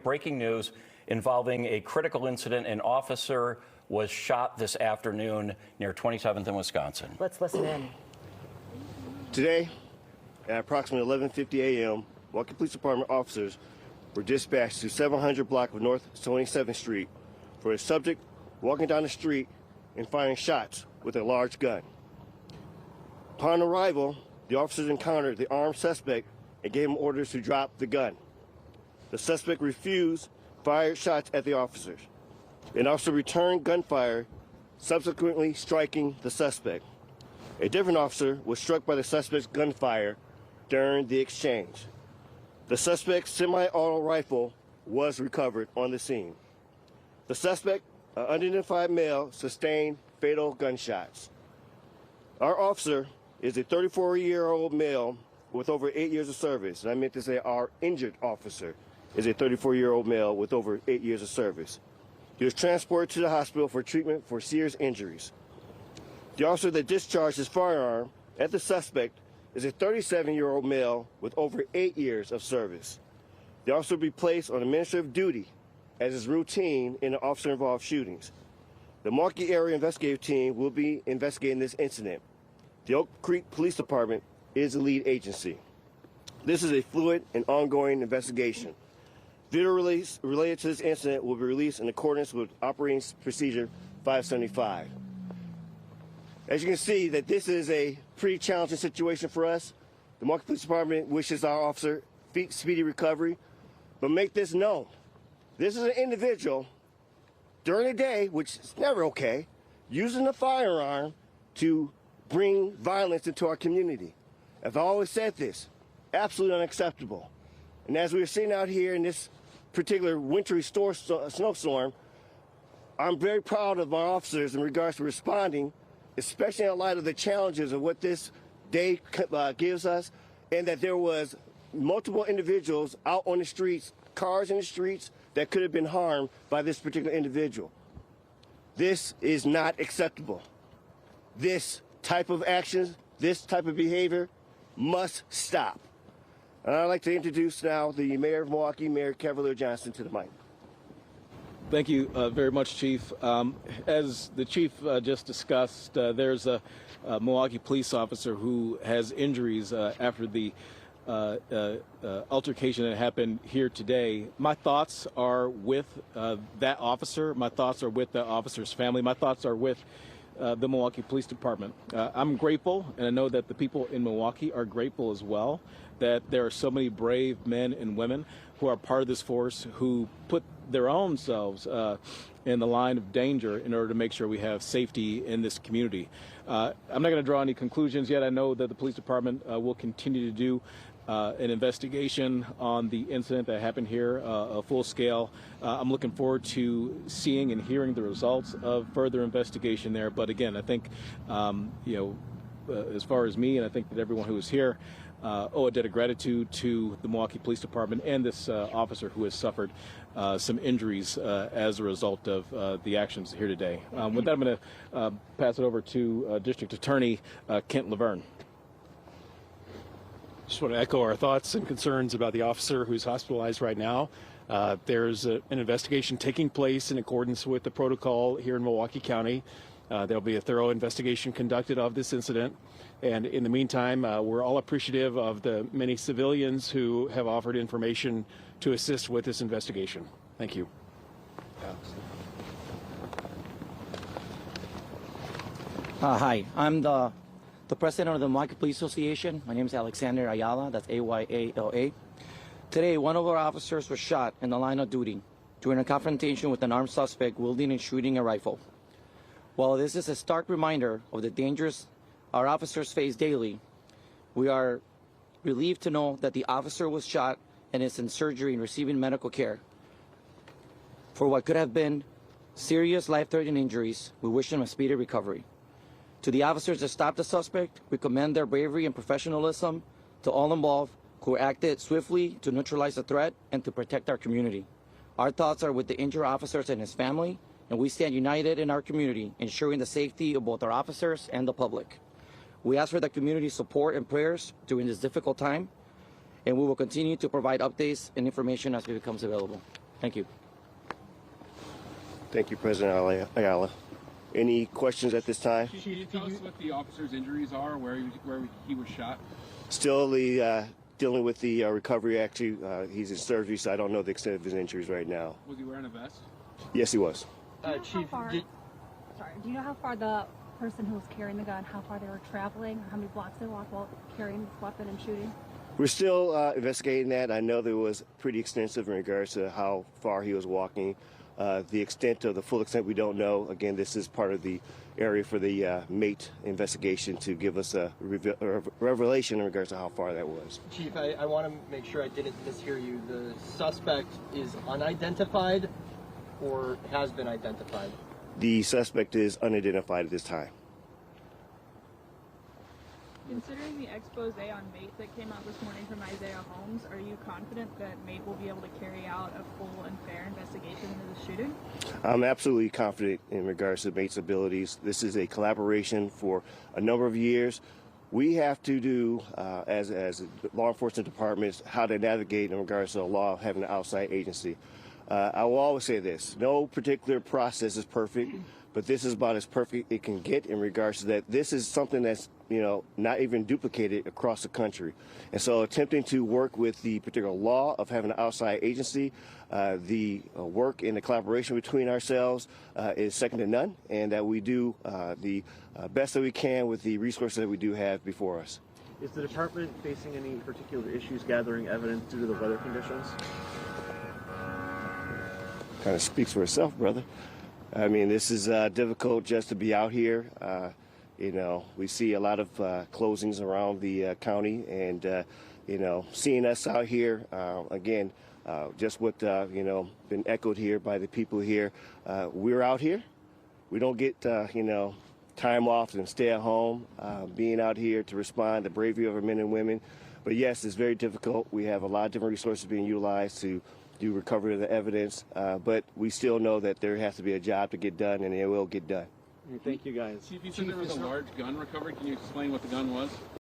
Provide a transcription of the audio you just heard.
Breaking news involving a critical incident. An officer was shot this afternoon near 27th and Wisconsin. Let's listen in. Today, at approximately 11:50 a.m., Milwaukee Police Department officers were dispatched to 700 block of North 27th Street for a subject walking down the street and firing shots with a large gun. Upon arrival, the officers encountered the armed suspect and gave him orders to drop the gun. The suspect refused, fired shots at the officers. An officer returned gunfire, subsequently striking the suspect. A different officer was struck by the suspect's gunfire during the exchange. The suspect's semi-auto rifle was recovered on the scene. The suspect, an unidentified male, sustained fatal gunshots. Our officer is a 34-year-old male with over 8 years of service. And I meant to say our injured officer is a 34-year-old male with over 8 years of service. He was transported to the hospital for treatment for serious injuries. The officer that discharged his firearm at the suspect is a 37-year-old male with over 8 years of service. The officer will be placed on administrative duty as is routine in the officer-involved shootings. The Milwaukee Area Investigative Team will be investigating this incident. The Oak Creek Police Department is the lead agency. This is a fluid and ongoing investigation. Video release related to this incident will be released in accordance with Operating Procedure 575. As you can see, that this is a pretty challenging situation for us. The Milwaukee Police Department wishes our officer speedy recovery, but make this known. This is an individual during the day, which is never okay, using a firearm to bring violence into our community. I've always said this, absolutely unacceptable. And as we are sitting out here in this particular wintry snowstorm, I'm very proud of our officers in regards to responding, especially in light of the challenges of what this day gives us, and that there was multiple individuals out on the streets, cars in the streets, that could have been harmed by this particular individual. This is not acceptable. This type of actions, this type of behavior must stop. And I'd like to introduce now the Mayor of Milwaukee, Mayor Cavalier Johnson, to the mic. Thank you very much, Chief. As the Chief just discussed, there's a Milwaukee police officer who has injuries after the altercation that happened here today. My thoughts are with that officer. My thoughts are with the officer's family. My thoughts are with the Milwaukee Police Department. I'm grateful, and I know that the people in Milwaukee are grateful as well, that there are so many brave men and women who are part of this force who put their own selves in the line of danger in order to make sure we have safety in this community. I'm not going to draw any conclusions yet. I know that the police department will continue to do an investigation on the incident that happened here, a full scale. I'm looking forward to seeing and hearing the results of further investigation there. But again, I think, as far as me, and I think that everyone who is here, owe a debt of gratitude to the Milwaukee Police Department and this officer who has suffered some injuries as a result of the actions here today. With that, I'm going to pass it over to District Attorney Kent Laverne. Just want to echo our thoughts and concerns about the officer who's hospitalized right now. There's an investigation taking place in accordance with the protocol here in Milwaukee County. There'll be a thorough investigation conducted of this incident. And in the meantime, we're all appreciative of the many civilians who have offered information to assist with this investigation. Thank you. Hi, I'm the president of the Milwaukee Police Association. My name is Alexander Ayala, that's A-Y-A-L-A. Today, one of our officers was shot in the line of duty during a confrontation with an armed suspect wielding and shooting a rifle. While this is a stark reminder of the dangers our officers face daily, we are relieved to know that the officer was shot and is in surgery and receiving medical care. For what could have been serious life-threatening injuries, we wish him a speedy recovery. To the officers that stopped the suspect, we commend their bravery and professionalism. To all involved who acted swiftly to neutralize the threat and to protect our community. Our thoughts are with the injured officers and his family, and we stand united in our community, ensuring the safety of both our officers and the public. We ask for the community's support and prayers during this difficult time, and we will continue to provide updates and information as it becomes available. Thank you. Thank you, President Ayala. Any questions at this time? Can you tell us what the officer's injuries are, where he was shot? Still dealing with the recovery. Actually, he's in surgery, so I don't know the extent of his injuries right now. Was he wearing a vest? Yes, he was. Chief, do you know how far the person who was carrying the gun, how far they were traveling, or how many blocks they walked while carrying this weapon and shooting? We're still investigating that. I know there was pretty extensive in regards to how far he was walking. The extent of the full extent we don't know. Again, this is part of the area for the mate investigation to give us a revelation in regards to how far that was. Chief, I want to make sure I didn't mishear you. The suspect is unidentified or has been identified? The suspect is unidentified at this time. Considering the expose on MATE that came out this morning from Isaiah Holmes, are you confident that MATE will be able to carry out a full and fair investigation into the shooting? I'm absolutely confident in regards to MATE's abilities. This is a collaboration for a number of years. We have to do, as law enforcement departments, how to navigate in regards to the law of having an outside agency. I will always say this, no particular process is perfect, but this is about as perfect it can get in regards to that. This is something that's, not even duplicated across the country. And so attempting to work with the particular law of having an outside agency, the work and the collaboration between ourselves is second to none, and that we do the best that we can with the resources that we do have before us. Is the department facing any particular issues gathering evidence due to the weather conditions? Kind of speaks for itself, brother. I mean, this is difficult just to be out here. We see a lot of closings around the county, and seeing us out here again, just what been echoed here by the people here. We're out here. We don't get time off and stay at home. Being out here to respond, the bravery of our men and women. But yes, it's very difficult. We have a lot of different resources being utilized to do recovery of the evidence, but we still know that there has to be a job to get done, and it will get done. Thank you, guys. Chief, you said there was a large gun recovered. Can you explain what the gun was?